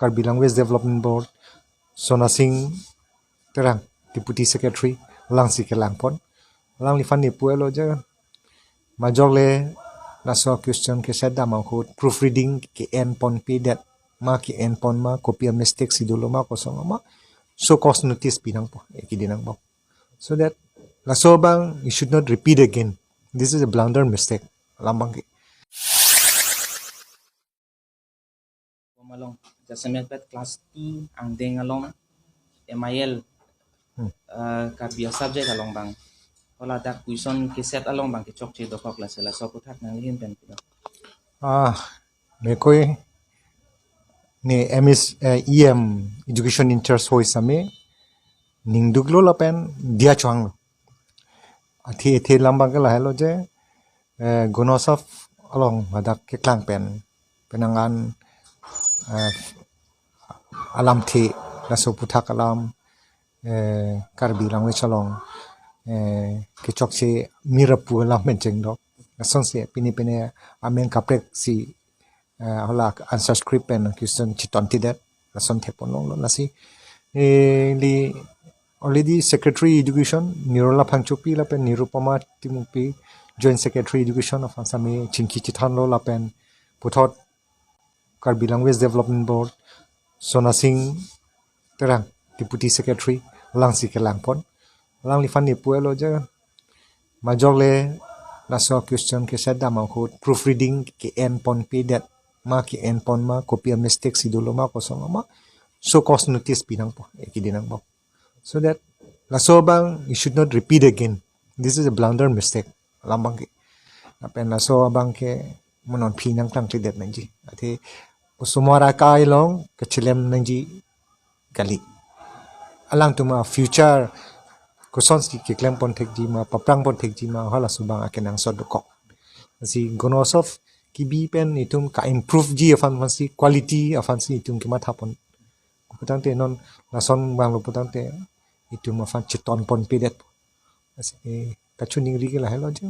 Karbi Language Development Board, Sonasing terang Deputy Secretary lang si kelangpon lang li fan ni puelo je majok le na so question ke sedda ma ko proofreading ke en pon pi that ma ke en pon ma copy mistake si dulu ma kosong ma so cost notice pinang po ekidinang po so that la so bang you should not repeat again. This is a blunder mistake lambang ke malong jasemet pet class 2 ang deng along MIL kabia subject along bang wala dak question ke set along bang Kechockche dokok la sela so Aphuthak nang lihin pen pula me koi ne MS EM education interest hoi same ningduglo la pen dia chwang the lambang ke la hello je Gunotsav along madak ke klang pen penangan alam the la so Aphuthak alam Karbi language along Kechockche mirapu alam menjeng dok son se pini amen kaprek si hola answer script pen question chiton tidet son thepon long la si li already secretary education nirola phangchupi la pen nirupama timupi joint secretary education of asami chinki chithan lo la pen puthot Karbi Language Development Board, Sonasing terang Deputy Secretary lang si kelangpon lang li fan ni puelo je majok le na so question ke sedda ma ko proofreading ke en pon pi that ma ke en pon ma copy mistake si dulu ma kosong ma so cost notice pinang po ekidinang po so that la so bang you should not repeat again. This is a blunder mistake lambang ke apen la so bang ke monon pinang tang tidet nanji ati usumara kai long ke chilem nanji gali alang tuma future kusons ki klem pon thek ji ma paprang pon thek ji ma hala subang akenang sod ko si Gunotsav ki bi pen itum ka improve ji afan fansi quality afan si itum ki ma thapon putang te non nason bang lo putang te itum afan chiton pon pedet asi kachuning ri la hello je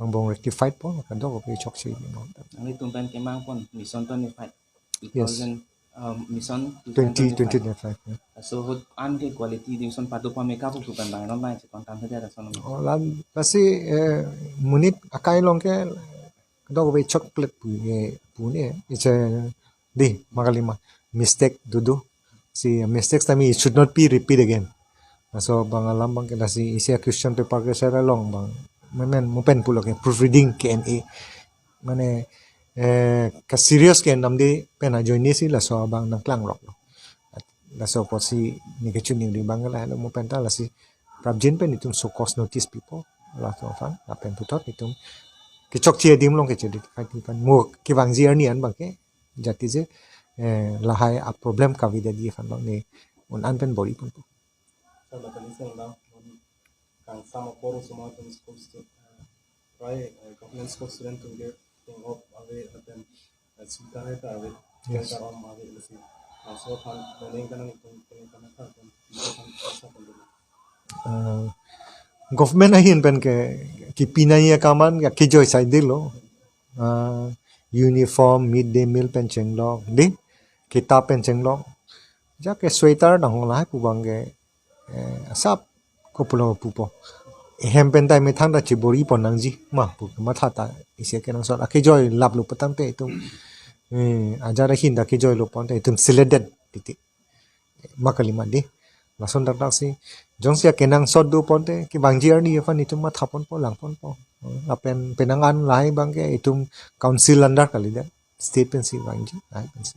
bong rectified po kan do ko Kechockche no ang tumpen kemang pon mission 25 yes 2025 2025 so hot an ke quality division padu pa makeup ku kan bang non bang kon tam thada son lan pasi munit akai long ke do ko chocolate pu ne it's a di magalima mistake dudu si mistakes tami should not be repeat again so bangalam bang ke si isia question paper ke sera long bang men mupen pulo ke proofreading KNA mane ka serious ke namde pena join si la so bang nang klang rock la so po si ni ke chuning di bang la mo pen ta la si prabjin pen itum so cost notice people la so fan la pen putot itum Kechockche dim long ke chedi kan mo ki bang ji ni an bang ke jati je la hai a problem ka vida di fan bang ne un an pen bori pun kang sama poro semua tum schools to try government school student to get thing up away then sultan eta away yes karam away lesi so fan learning kana ni kana ka government ahin pen ke ki pinai kaman ya ki joy sai dilo uniform midday meal pen chenglo di kitab pen chenglo ja ke sweater dang la pu bang ke sap ko pulo pupo hem pen dai me thang da chi bori pon nang ji ma pu ma tha ta ise ke nang so a ke joy lap lu patang te tum ajara hin da ke joy lu pon te tum selected titi makalima di lason dak dak si jongsia kenang sot du pon te ki bang jiar ni fa ni tum ma thapon po lang pon po apen penangan lai bang ke itum council under kali da state pen si bang ji ai pen si